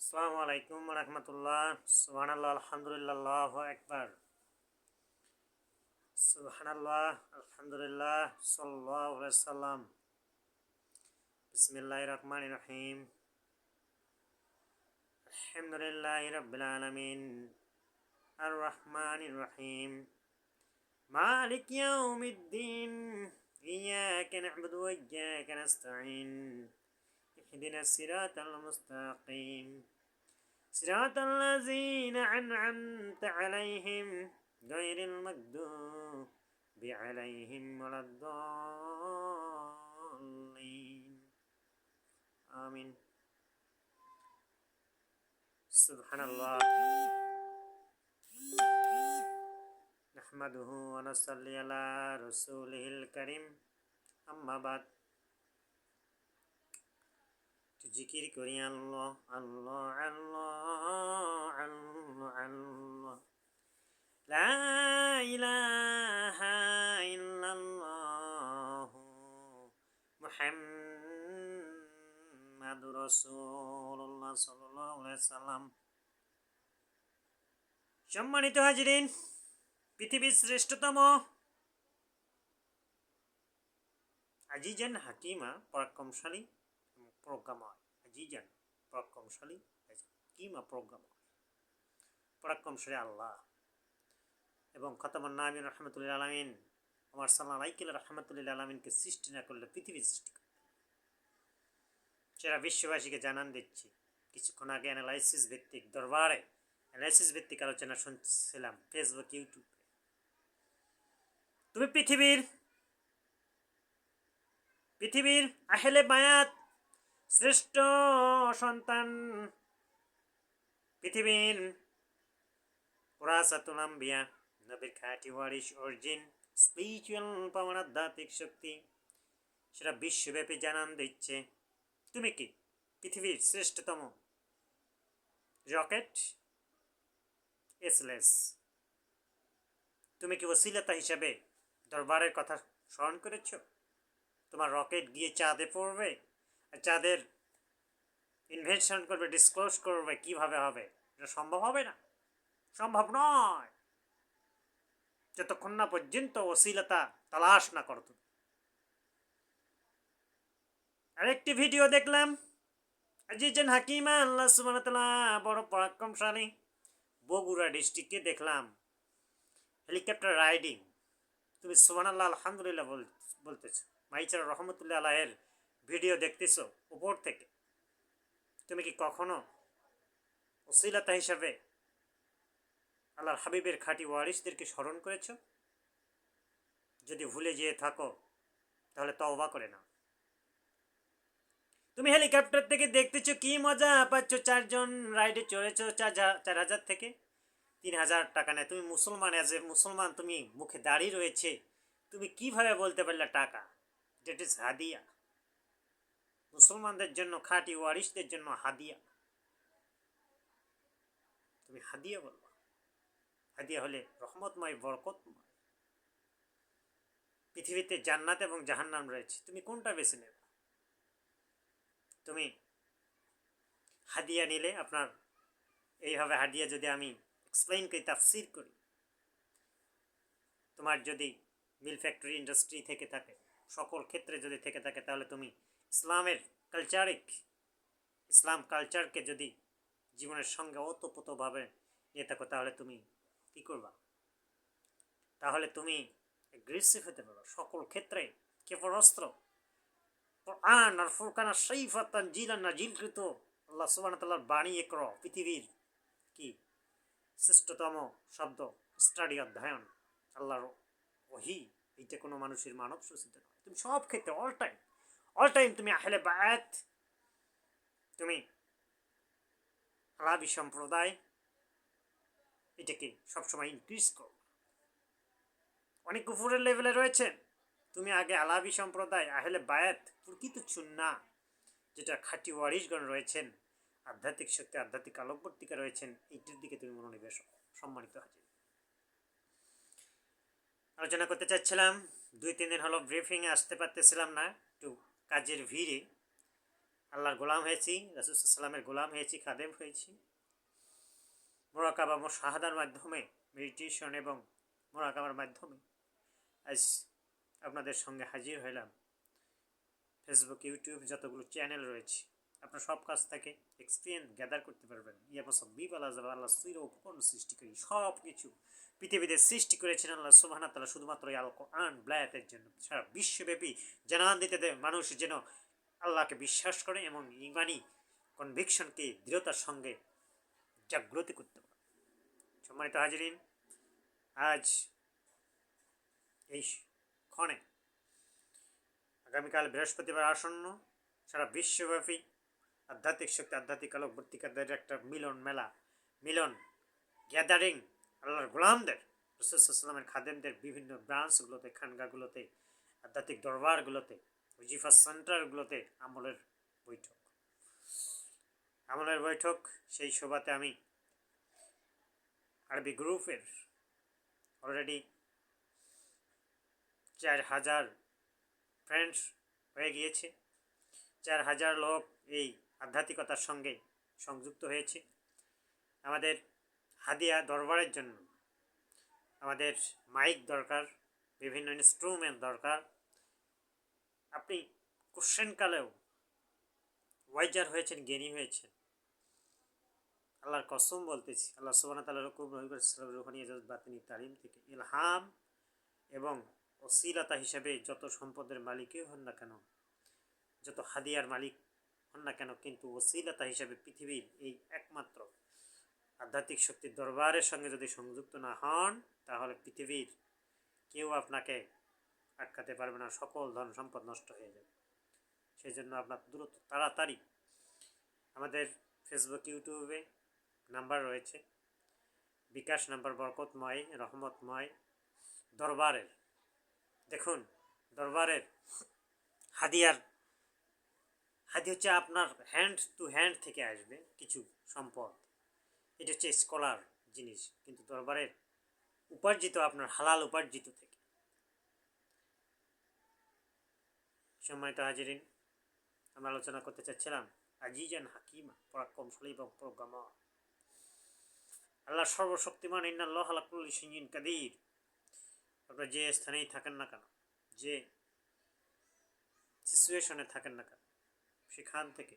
আসসালামু আলাইকুম রহমতুল্লাহ। সুবহানাল্লাহ, আলহামদুলিল্লাহ, আল্লাহু আকবার। সুবহানাল্লাহ, আলহামদুলিল্লাহ, সাল্লাল্লাহু আলাইহি সাল্লাম। বিসমিল্লাহির রহমানির রহিম। আলহামদুলিল্লাহি রাব্বিল আলামিন, আর রহমানির রহিম, মালিক ইয়াউমিদ্দিন, ইয়াকা না'বুদু ওয়া ইয়াকা নাস্তাঈন, ইহদিনাস সিরাতাল মুস্তাকিম, صراط الذين أنعمت عليهم غير المغضوب عليهم ولا الضالين آمين. سبحان الله، نحمده ونصلي على رسوله الكريم، أما بعد. জিকির করি আল্লাহ আল্লাহ আল্লাহ আল্লাহ আল্লাহ, লা ইলাহা ইল্লাল্লাহ মুহাম্মাদুর রাসূলুল্লাহ সাল্লাল্লাহু আলাইহি সাল্লাম। সম্মানিত হাজিরিন, পৃথিবীর শ্রেষ্ঠতম আজিজান হাকিমা পরাক্রমশালী প্রজ্ঞাময়, আজিজান পরাক্রমশালী, হাকিমা প্রজ্ঞাময়, পরাক্রমশালী আল্লাহ এবং খতামুন নাবিয়িন রাহমাতুল আলামিন ওমর সাল্লাল্লাহু আলাইহি রাহমাতুল আলামিনকে সৃষ্টি না করলে পৃথিবী সৃষ্টি করে। সেরা বিশ্ববাসীকে জানান দিচ্ছি। কিছুক্ষণ আগে অ্যানালাইসিস ভিত্তিক দরবারে অ্যানালাইসিস ভিত্তিক আলোচনা শুনছিলাম ফেসবুক, ইউটিউবে। তুমি পৃথিবীর আহলে বায়াত, শ্রেষ্ঠ সন্তান, পৃথিবীর ওরাসাতুল আম্বিয়া, নবীর খাঁটি ওয়ারিশ, অরিজিন, স্পিরিচুয়াল পাওয়ার, আধ্যাত্মিক শক্তি, সেটা বিশ্বব্যাপী জানান দিচ্ছে। তুমি কি পৃথিবীর শ্রেষ্ঠতম রকেট এসলেস? তুমি কি ওসিলাতা হিসাবে দরবারের কথা স্মরণ করেছ? তোমার রকেট গিয়ে চাঁদে পড়বে আর চাঁদের ইনভেনশন করবে, ডিসক্লোজ করবে, কিভাবে হবে? এটা সম্ভব হবে না, সম্ভব নয়, যতক্ষণ না পর্যন্ত ওসিলাতা তালাশ না করো। তুমি আরেকটি ভিডিও দেখলাম, আজিজান হাকিমা, আল্লাহ সুবহানাহু ওয়া তাআলা বড় পরাক্রমশালী। বগুড়া ডিস্ট্রিক্টে দেখলাম হেলিকপ্টার রাইডিং। তুমি সুবহানাল্লাহ আলহামদুলিল্লাহ বলতেছো, মাইচার রহমতুল্লাহ আলাইহির ভিডিও দেখতেছো উপর থেকে। তুমি কি কখনো ওসিলাতা হিসাবে আল্লাহর হাবিবের খাঁটি ওয়ারিসদেরকে স্মরণ করেছো? যদি ভুলে যেয়ে থাকো তাহলে তওবা করে নাও। তুমি হেলিকপ্টার থেকে দেখতেছো, কি মজা পাচ্ছ, 4 জন রাইডে চড়েছো, 4,000 থেকে 3,000 টাকা নেয়। তুমি মুসলমান, এজ এ মুসলমান তুমি মুখে দাঁড়িয়ে রয়েছে, তুমি কিভাবে বলতে পারলে টাকা? ডেট ইজ হাদিয়া। মুসলমানদের জন্য, খাঁটি ওয়ারিসদের জন্য হাদিয়া। তুমি হাদিয়া বলবো। হাদিয়া হলে রহমতময়, বরকতময়। পৃথিবীতে জান্নাত এবং জাহান্নাম রয়েছে, তুমি কোনটা বেছে নেবে? তুমি হাদিয়া নিলে, আপনার এইভাবে হাদিয়া যদি আমি এক্সপ্লেইন করি, তাফসির করি, তোমার যদি মিল ফ্যাক্টরি ইন্ডাস্ট্রি থেকে থাকে, সকল ক্ষেত্রে যদি থেকে থাকে, তাহলে তুমি ইসলামের ইসলাম কালচারকে যদি জীবনের সঙ্গে ওতপ্রোতভাবে নিয়ে থাকো, তাহলে তুমি কী করবা? তাহলে তুমি অ্যাগ্রেসিভ হতে পারো সকল ক্ষেত্রে। ক্ষেপণাস্ত্র কোরআন আর ফুরকান আর শাইফা তানজিলান নাজিলকৃত আল্লাহ সুবহানাহু ওয়া তাআলার বাণী একর, পৃথিবীর কি শ্রেষ্ঠতম শব্দ, স্টাডি, অধ্যয়ন, আল্লাহর ওহী। এইটা কোনো মানুষের মানব সূচিত নয়। তুমি সব ক্ষেত্রে অল টাইম তুমি আহলে বায়াত, তুমি আলাবি সম্প্রদায়, এটাকে সবসময় ইনক্রিজ করো। অনেক উপরের লেভেলে রয়েছেন, তুমি আগে আলাবি সম্প্রদায়, আহলে বায়াত, প্রকৃত সুন্নাহ, যেটা খাঁটি ওয়ারিশগণ রয়েছেন, আধ্যাত্মিক শক্তি, আধ্যাত্মিক আলোকবর্তিকা রয়েছেন, এইটির দিকে তুমি মনোনিবেশ। সম্মানিত হাজির, আলোচনা করতে চাচ্ছিলাম। 2-3 দিন হলো ব্রিফিংয়ে আসতে পারতেছিলাম না, একটু কাজের ভিড়ে। আল্লাহর গোলাম হয়েছি, রাসূল সাল্লাল্লাহু আলাইহি ওয়াসাল্লামের গোলাম হয়েছি, খাদেম হয়েছি। মুরাকাবা মুশাহাদার মাধ্যমে, মেডিটেশন এবং মুরাকাবার মাধ্যমে আজ আপনাদের সঙ্গে হাজির হইলাম। ফেসবুক, ইউটিউব যতগুলো চ্যানেল রয়েছে, আপনার সব কাছ থেকে এক্সপিরিয়েন্স গ্যাদার করতে পারবেন। আল্লাহ চির উপকরণ সৃষ্টি করি, সব কিছু পৃথিবীতে সৃষ্টি করেছেন আল্লাহ সুবহানাহু ওয়া তাআলা শুধুমাত্র আল কোরআন ব্লায়াতের জন্য। সারা বিশ্বব্যাপী জানান দিতে দেয় মানুষ যেন আল্লাহকে বিশ্বাস করে এবং ইমানি কনভিকশনকে দৃঢ়তার সঙ্গে জাগ্রত করতে পারে। সম্মানিত হাজিরিন, আজ এই ক্ষণে আগামীকাল বৃহস্পতিবার আসন্ন, সারা বিশ্বব্যাপী আধ্যাত্মিক শক্তি, আধ্যাত্মিক আলোকবর্তিকাদের একটা মিলন মেলা, মিলন গ্যাদারিং আল্লাহর গোলামদের, রাসূল সাল্লাল্লাহু আলাইহি ওয়াসাল্লামের খাদেমদের বিভিন্ন ব্রাঞ্চগুলোতে, খানগাগুলোতে, আধ্যাত্মিক দরবারগুলোতে, ওজিফা সেন্টারগুলোতে আমলের বৈঠক। সেই সভাতে আমি আরবি গ্রুপের অলরেডি 4000 ফ্রেন্ডস হয়ে গিয়েছে। 4000 লোক এই আধ্যাত্মিকতার সঙ্গে সংযুক্ত হয়েছে। আমাদের হাদিয়া দরবারের জন্য আমাদের মাইক দরকার, বিভিন্ন ইনস্ট্রুমেন্ট দরকার। আপনি কোশ্চেনকালেও ওয়াইজার হয়েছেন, জ্ঞানী হয়েছেন। আল্লাহর কসম বলতেছি, আল্লাহ সুবহানাহু ওয়া তাআলার হুকুম রুহানি ইজাজত বাতিনি তালিম থেকে ইলহাম এবং ওসিলাতা হিসাবে যত সম্পদের মালিকই হন না কেন, যত হাদিয়ার মালিক হন না কেন, কিন্তু ওসিলাতা হিসাবে পৃথিবীর এই একমাত্র আধ্যাত্মিক শক্তির দরবারের সঙ্গে যদি সংযুক্ত না হন, তাহলে পৃথিবীর কেউ আপনাকে আটকাতে পারবে না, সকল ধন সম্পদ নষ্ট হয়ে যাবে। সেই জন্য আপনার দ্রুত তাড়াতাড়ি আমাদের ফেসবুক, ইউটিউবে নাম্বার রয়েছে, বিকাশ নাম্বার বরকতময় রহমতময় দরবারের। দেখুন, দরবারের হাদি হচ্ছে আপনার হ্যান্ড টু হ্যান্ড থেকে আসবে কিছু সম্পদ, এটা হচ্ছে স্কলার জিনিস, কিন্তু দরবারের উপার্জিত আপনার হালাল উপার্জিত থেকে। সম্মানিত হাজিরিন, আমরা আলোচনা করতে চাচ্ছিলাম আজিজান হাকিমা, পরাক্রমশালী এবং প্রজ্ঞাময় আল্লাহ সর্বশক্তিমান। ইন্নাল্লাহ আলা কুল্লি শাইইন কাদির। আপনারা যে স্থানেই থাকেন না কেন, যে সিচুয়েশনে থাকেন না কেন, সেখান থেকে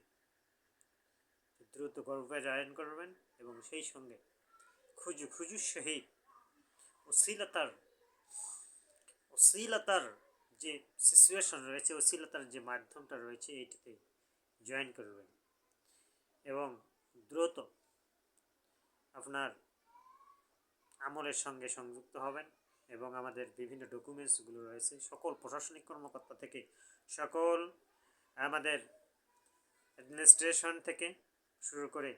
দ্রুত গর্বে জয়েন করবেন এবং সেই সঙ্গে খুজু সহিত অশ্লীলতার যে সিচুয়েশন রয়েছে, অশ্লীলতার যে মাধ্যমটা রয়েছে, এইটাতে জয়েন করবেন এবং দ্রুত আপনার আমলের সঙ্গে সংযুক্ত হবেন এবং আমাদের বিভিন্ন ডকুমেন্টসগুলো রয়েছে, সকল প্রশাসনিক কর্মকর্তা থেকে, সকল আমাদের অ্যাডমিনিস্ট্রেশন থেকে শুরু করে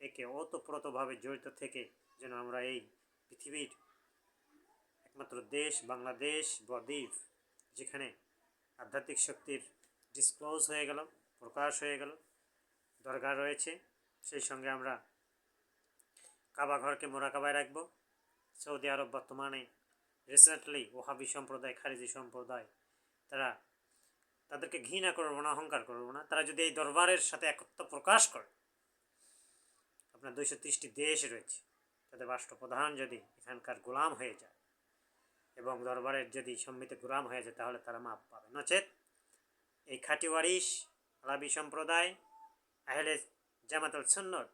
একে ওতপ্রোতভাবে জড়িত থেকে যেন আমরা এই পৃথিবীর একমাত্র দেশ বাংলাদেশ বদ্বীপ, যেখানে আধ্যাত্মিক শক্তির ডিসক্লোজ হয়ে গেল, প্রকাশ হয়ে গেল, দরগা রয়েছে, সেই সঙ্গে আমরা কাবা ঘরকে মোরাকাবায় রাখবো। সৌদি আরব বর্তমানে রিসেন্টলি ওহাবি সম্প্রদায়, খারিজি সম্প্রদায়, তাদেরকে ঘৃণা করবো না, অহংকার করবো না, তারা যদি এই দরবারের সাথে একত্র প্রকাশ করে, আপনার 230টি দেশ রয়েছে, তাদের রাষ্ট্রপ্রধান যদি এখানকার গোলাম হয়ে যায় এবং দরবারের যদি সম্মিত গোলাম হয়ে যায়, তাহলে তারা মাপ পাবে। নচেত এই খাঁটি ওয়ারিশ আলাবি সম্প্রদায়, আহলে জামাতুল সুন্নত,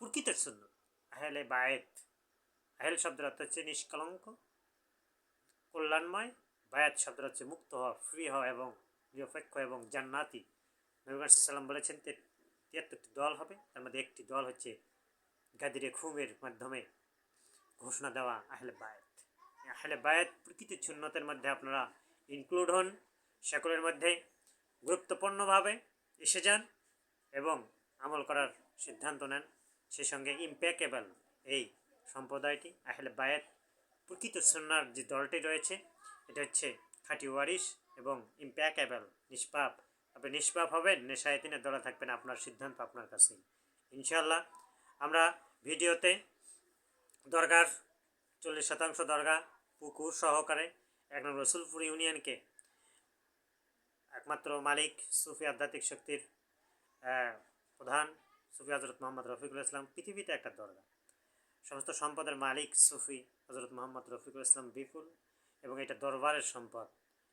প্রকৃত সুন্নত, আহলে বায়েত, আহল শব্দের অর্থ হচ্ছে নিষ্কলঙ্ক, কল্যাণময়, বায়াত শব্দের হচ্ছে মুক্ত হওয়া, ফ্রি হওয়া এবং নিরপেক্ষ এবং জান্নাতি। নবী সাল্লাম বলেছেন 73টি দল হবে, তার মধ্যে একটি দল হচ্ছে গাদিরে খুমের মাধ্যমে ঘোষণা দেওয়া আহলে বায়েত। আহলে বায়েত প্রকৃত সুন্নতের মধ্যে আপনারা ইনক্লুড হন, সকলের মধ্যে গুরুত্বপূর্ণভাবে এসে যান এবং আমল করার সিদ্ধান্ত নেন। সেই সঙ্গে ইম্প্যাকেবল এই সম্প্রদায়টি আহলে বায়েত প্রকৃত সুন্নার যে দলটি রয়েছে, এটা হচ্ছে খাঁটি ওয়ারিশ এবং ইম্প্যাকেবল, নিষ্পাপ। আপনি নিষ্পাপ হবেন, নেশায়েতিনের দলে থাকবেন, আপনার সিদ্ধান্ত আপনার কাছেই। ইনশাআল্লাহ আমরা ভিডিওতে দরগার 40% দরগা পুকুর সহকারে 1 নং রসুলপুর ইউনিয়নকে একমাত্র মালিক সুফি আধ্যাত্মিক শক্তির প্রধান সুফি হজরত মোহাম্মদ রফিকুল ইসলাম। পৃথিবীতে একটা দরগা, সমস্ত সম্পদের মালিক সুফি হজরত মোহাম্মদ রফিকুল ইসলাম বিপুল, এবং এটা দরবারের সম্পদ।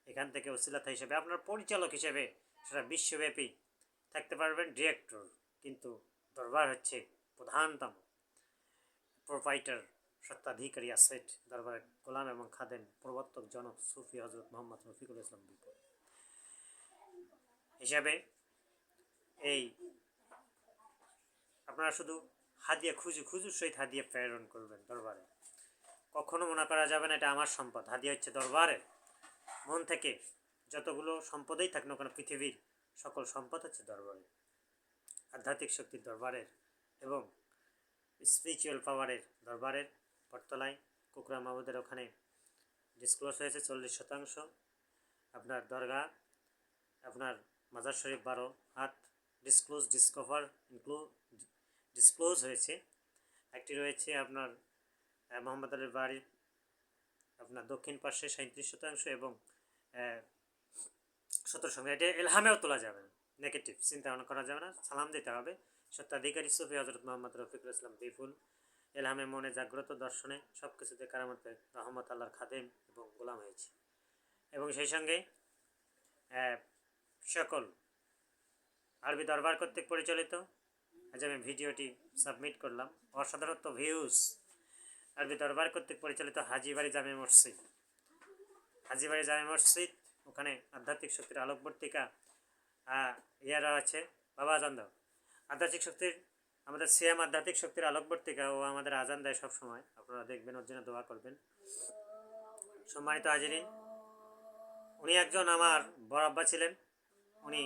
এখান থেকে ওসিলাত হিসেবে আপনার পরিচালক হিসেবে সেটা বিশ্বব্যাপী থাকতে পারবেন, ডিরেক্টর, কিন্তু দরবার হচ্ছে প্রধানতম প্রোপাইটার, সত্ত্বাধিকারী অ্যাসেট, দরবারের গোলাম এবং খাদেম, প্রবর্তক জনক সুফি হজরত মোহাম্মদ রফিকুল ইসলাম বিপুল হিসাবে। এই আপনারা শুধু হাদিয়া খুজুর সহিত হাদিয়া প্রেরণ করবেন দরবারে। কখনো মনে করা যাবে না এটা আমার সম্পদ, হাদিয়া হচ্ছে দরবারের। মন থেকে যতগুলো সম্পদেই থাক না কেন, পৃথিবীর সকল সম্পদ হচ্ছে দরবারের, আধ্যাত্মিক শক্তির দরবারের এবং স্পিরিচুয়াল পাওয়ারের দরবারের। বটতলায় কুকরা মাহমুদের ওখানে ডিসক্লোজ হয়েছে 40% আপনার দরগা, আপনার মাজার শরীফ 12 হাত ডিসক্লোজ হয়েছে। একটি রয়েছে আপনার মোহাম্মদ আলীর বাড়ির আপনার দক্ষিণ পাশে 37% এবং 17%। এটা এলহামেও তোলা যাবে না, নেগেটিভ চিন্তা ভাবনা করা যাবে না, সালাম দিতে হবে। সত্ত্বাধিকারী সুফি হজরত মোহাম্মদ রফিকুল ইসলাম বিপুল, এলহামে মনে জাগ্রত, দর্শনে সব কিছুতে কারামতে রহমত আল্লাহর খাদেম এবং গোলাম হয়েছে। এবং সেই সঙ্গে সকল আরবি দরবার কর্তৃক পরিচালিত, আজ আমি ভিডিওটি সাবমিট করলাম, অসাধারণ ভিউজ, আরবি দরবার কর্তৃক পরিচালিত হাজিবাড়ি জামে মসজিদ, হাজিবাড়ি জামে মসজিদ, ওখানে আধ্যাত্মিক শক্তির আলোকবর্তিকা ইয়ারা আছে। বাবা আজান দাও, আধ্যাত্মিক শক্তির আমাদের সিয়াম আধ্যাত্মিক শক্তির আলোকবর্তিকা, ও আমাদের আজান দেয় সবসময়, আপনারা দেখবেন, ওর জন্য দোয়া করবেন। সম্মানিত হাজিরিন, উনি একজন আমার বড় আব্বা ছিলেন। উনি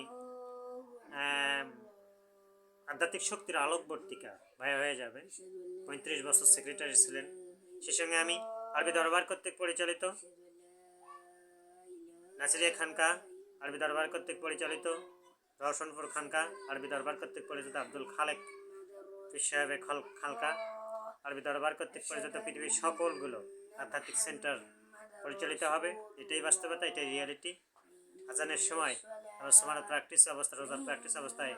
আধ্যাত্মিক শক্তির আলোকবর্তিকা ভাইয়া হয়ে যাবেন, 35 বছর সেক্রেটারি ছিলেন। সেই সঙ্গে আমি আরবি দরবার কর্তৃক পরিচালিত নাসিরিয়া খানকা, আরবি দরবার কর্তৃক পরিচালিত রওশনপুর খানকা, আরবি দরবার কর্তৃক পরিচালিত আব্দুল খালেক পীর সাহেবের খালকা, আরবি দরবার কর্তৃক পরিচালিত পৃথিবীর সকলগুলো আধ্যাত্মিক সেন্টার পরিচালিত হবে। এটাই বাস্তবতা, এটাই রিয়ালিটি। আজানের সময় আমরা সমানো প্র্যাকটিস অবস্থা, রোজার প্র্যাকটিস অবস্থায়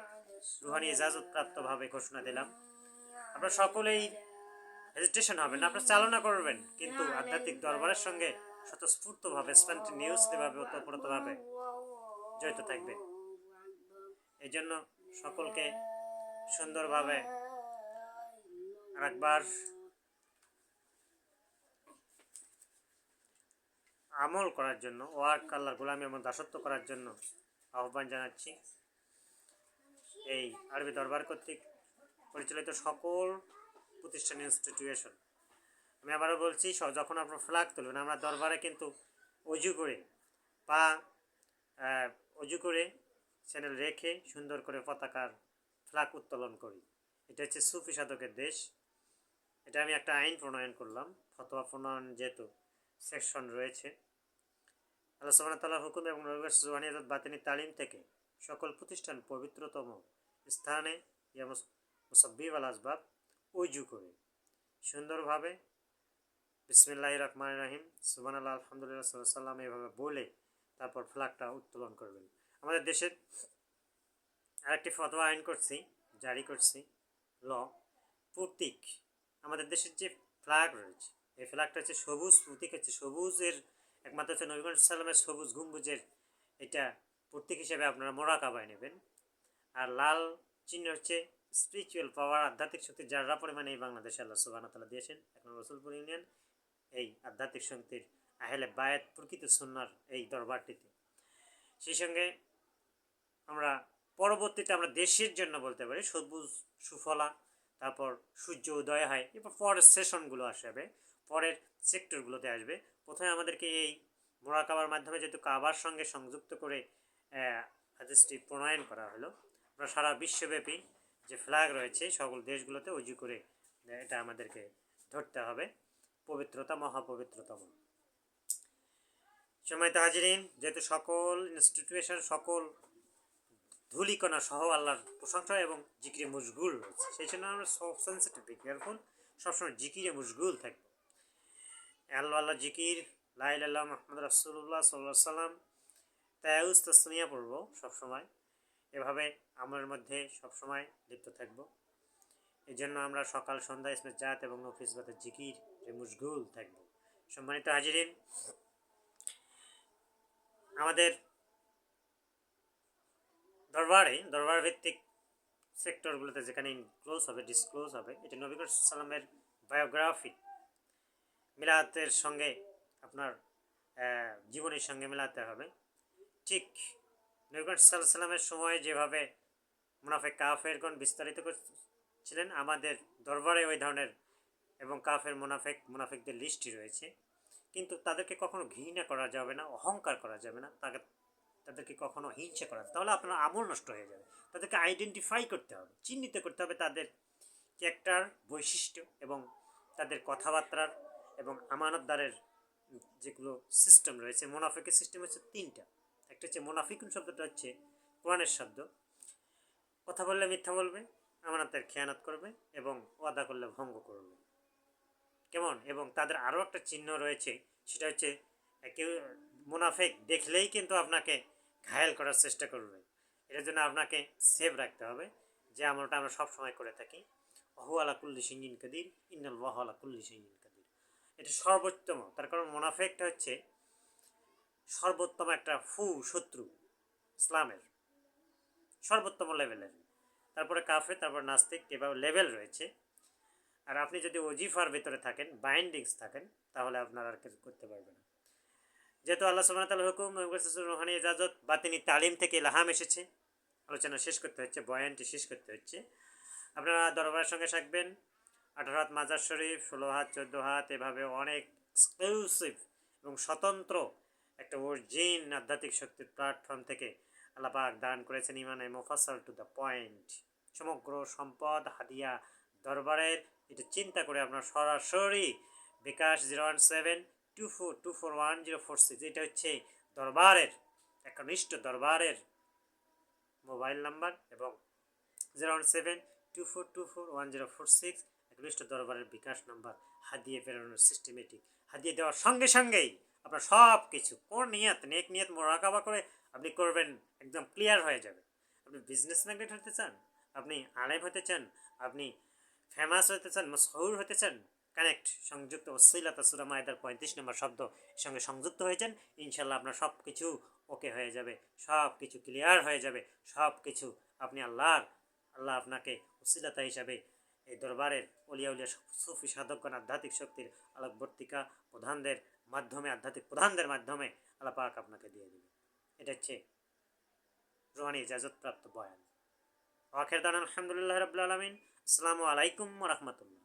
রুহানি ইজাজত প্রাপ্তভাবে ঘোষণা দিলাম। আপনারা সকলেই হেজিটেশন হবেন না, আপনারা চালনা করবেন, কিন্তু আধ্যাত্মিক দরবারের সঙ্গে স্বতঃস্ফূর্তভাবে, স্পন্টেনিয়াসলিভাবে, ওতপ্রোতভাবে জড়িত থাকবেন। এই জন্য সকলকে সুন্দরভাবে আরেকবার আমল করার জন্য, ওয়ার্ক আল্লাহর গোলামি এবং দাসত্ব করার জন্য আহ্বান জানাচ্ছি। এই আরবি দরবার কর্তৃক পরিচালিত সকল প্রতিষ্ঠান, ইনস্টিটিউশন, আমি আবারও বলছি, যখন আপনার ফ্ল্যাগ তুলবেন, আমরা দরবারে কিন্তু অজু করে চ্যানেল রেখে সুন্দর করে পতাকার ফ্ল্যাগ উত্তোলন করি। এটা হচ্ছে সুফি সাধকের দেশ। এটা আমি একটা আইন প্রণয়ন করলাম, ফতোয়া প্রণয়ন যেহেতু সেকশন রয়েছে। আল্লাহ সুবহানাহু ওয়া তাআলার হুকুম এবং নবীর সুবহানিয়াত বাতিনি তালিম থেকে সকল প্রতিষ্ঠান পবিত্রতম স্থানে মুসাব্বিহ আল আসবাব উজু করে সুন্দরভাবে বিসমিল্লাহির রহমানির রহিম, সুবহানাল্লাহ, আলহামদুলিল্লাহ, সাল্লাম এইভাবে বলে তারপর ফ্ল্যাগটা উত্তোলন করবেন। আমাদের দেশের আরেকটি ফতোয়া আইন করছি, জারি করছি, ল, প্রতীক, আমাদের দেশের যে ফ্ল্যাগ রয়েছে, এই ফ্ল্যাগটা হচ্ছে সবুজ, প্রতীক হচ্ছে সবুজের, একমাত্র হচ্ছে নবী মুহাম্মদ সাল্লামের সবুজ গম্বুজের, এটা প্রতীক হিসেবে আপনারা মোরাকাবায় নেবেন। আর লাল চিহ্ন হচ্ছে স্পিরিচুয়াল পাওয়ার, আধ্যাত্মিক শক্তি যারা পরিমাণে এই বাংলাদেশে আল্লাহ সুবহানাহু ওয়া তাআলা দিয়েছেন। এখন রসুলপুর ইউনিয়ন এই আধ্যাত্মিক শক্তির আহলে বায়াত প্রকৃত সুন্নাহর এই দরবারটিতে। সেই সঙ্গে আমরা পরবর্তীতে আমরা দেশের জন্য বলতে পারি সবুজ সুফলা, তারপর সূর্য উদয় হয়, এরপর পরের সেশনগুলো আসবে, পরের সেক্টরগুলোতে আসবে। প্রথমে আমাদেরকে এই মোরাকাবার মাধ্যমে যেহেতু কাবার সঙ্গে সংযুক্ত করে হাদিসটি প্রণয়ন করা হলো, আমরা সারা বিশ্বব্যাপী যে ফ্ল্যাগ রয়েছে সকল দেশগুলোতে উজু করে এটা আমাদেরকে ধরতে হবে, পবিত্রতা মহাপবিত্রতম। সম্মানিত হাজিরিন, যেহেতু সকল ইনস্টিটিউশন, সকল ধূলিকণা সহ আল্লাহর প্রশংসা এবং জিকিরে মশগুল রয়েছে, সেই জন্য আমরা সব সেন্সিটিভ, কেয়ারফুল, সবসময় জিকিরে মশগুল থাকবো। আল্লাহ জিকির, লা ইলাহা ইল্লাল্লাহ মুহাম্মাদুর রাসূলুল্লাহ সাল্লাল্লাহু আলাইহি ওয়াসাল্লাম, তায়াউজ তাসমিয়া পড়বো সবসময়। এভাবে আমার মধ্যে সবসময় লিপ্ত থাকবো। এই জন্য আমরা সকাল সন্ধ্যা ইসমে জাত এবং নফিসবাতের জিকির মুশগুল থাকবো। সম্মানিত হাজিরিন, আমাদের দরবার ভিত্তিক সেক্টরগুলোতে যেখানে ক্লোজ হবে, ডিসক্লোজ হবে, এটা নবী করিম সাল্লামের বায়োগ্রাফি মিলাতের সঙ্গে আপনার জীবনের সঙ্গে মেলাতে হবে। ঠিক নবী করিম সাল্লামের সময় যেভাবে মুনাফিক কাফেরগণ বিস্তারিত করছিলেন, আমাদের দরবারে ওই ধরনের এবং কাফের মুনাফিকদের লিস্টই রয়েছে। কিন্তু তাদেরকে কখনো ঘৃণা করা যাবে না, অহংকার করা যাবে না, তাদেরকে কখনো হিংসা করা, তাহলে আপনার আমল নষ্ট হয়ে যাবে। তাদেরকে আইডেন্টিফাই করতে হবে, চিহ্নিত করতে হবে তাদের ক্যারেক্টার, বৈশিষ্ট্য এবং তাদের কথাবার্তার এবং আমানতদারের যেগুলো সিস্টেম রয়েছে। মুনাফিকের সিস্টেম হচ্ছে তিনটা। একটা হচ্ছে মুনাফিকুন শব্দটা হচ্ছে কোরআনের শব্দ। কথা বললে মিথ্যা বলবে, আমানতের খেয়ানত করবে এবং ওয়াদা করলে ভঙ্গ করবে। কেমন? এবং তাদের আরও একটা চিহ্ন রয়েছে, সেটা হচ্ছে কেউ মুনাফিক দেখলেই কিন্তু আপনাকে ঘায়েল করার চেষ্টা করবে। এটার জন্য আপনাকে সেভ রাখতে হবে, যে আমলটা আমরা সবসময় করে থাকি, অহু আলা কুল্লি শিঙ্গিন কাদির, ইন্নাল্লাহু আলা কুল্লি শিঙ্গিন কাদির। এটা সর্বোত্তম, তার কারণ মুনাফিকটা হচ্ছে সর্বোত্তম একটা শত্রু ইসলামের, সর্বোত্তম লেভেলের। তারপরে কাফের, তারপর নাস্তিক, এভাবে লেভেল রয়েছে। আর আপনি যদি ওজিফার ভিতরে থাকেন, বাইন্ডিংস থাকেন, তাহলে আপনার আর কিছু করতে পারবেন না। যেহেতু আল্লাহ সুবহানাহু ওয়া তাআলার হুকুম, রুহানি ইজাজত, বাতিনি তালিম থেকে ইলহাম এসেছে, আলোচনা শেষ করতে হচ্ছে, বয়ানটি শেষ করতে হচ্ছে। আপনারা দরবারের সঙ্গে থাকবেন। 18 হাত মাজার শরীফ, 16 হাত 14 হাত, এভাবে অনেক এক্সক্লুসিভ এবং স্বতন্ত্র একটা অরিজিন আধ্যাত্মিক শক্তির প্ল্যাটফর্ম থেকে আল্লাহ পাক দান করেছেন ইমানে মুফাসসাল টু দ্য পয়েন্ট। সমগ্র সম্পদ হাদিয়া দরবারের। এটা চিন্তা করে আপনার সরাসরি বিকাশ 01724241046, এটা হচ্ছে দরবারের একনিষ্ঠ দরবারের মোবাইল নাম্বার, এবং 01724241046 একনিষ্ঠ দরবারের বিকাশ নাম্বার। হাদিয়ে ফেরানোর সিস্টেমেটিক, হাদিয়ে দেওয়ার সঙ্গে সঙ্গেই আপনার সব কিছু কোন নেক নিয়ত মোরাকাবা করে আপনি করবেন, একদম ক্লিয়ার হয়ে যাবে। আপনি বিজনেস ম্যাগনেট হতে চান, আপনি আলেম হতে চান, আপনি ফেমাস হতে চান, মশহুর হতে চান, কানেক্ট, সংযুক্ত, ওসিলাতা সূরা মায়েদার 35 নম্বর শব্দ সঙ্গে সংযুক্ত হয়েছেন, ইনশাল্লাহ আপনার সব কিছু ওকে হয়ে যাবে, সব কিছু ক্লিয়ার হয়ে যাবে, সব কিছু আপনি আল্লাহ আপনাকে ওসিলাতা হিসাবে এই দরবারের অলিয়া উলিয়া সুফি সাধকগণ আধ্যাত্মিক শক্তির আলোকবর্তিকা প্রধানদের মাধ্যমে, আধ্যাত্মিক প্রধানদের মাধ্যমে আল্লাহ পাক আপনাকে দিয়ে দেবে। এটা হচ্ছে রুহানি ইজাজত প্রাপ্ত বয়ান। আখির দাওয়ানা আলহামদুলিল্লাহি রাব্বিল আলামিন। আসসালামু আলাইকুম ওয়া রাহমাতুল্লাহ।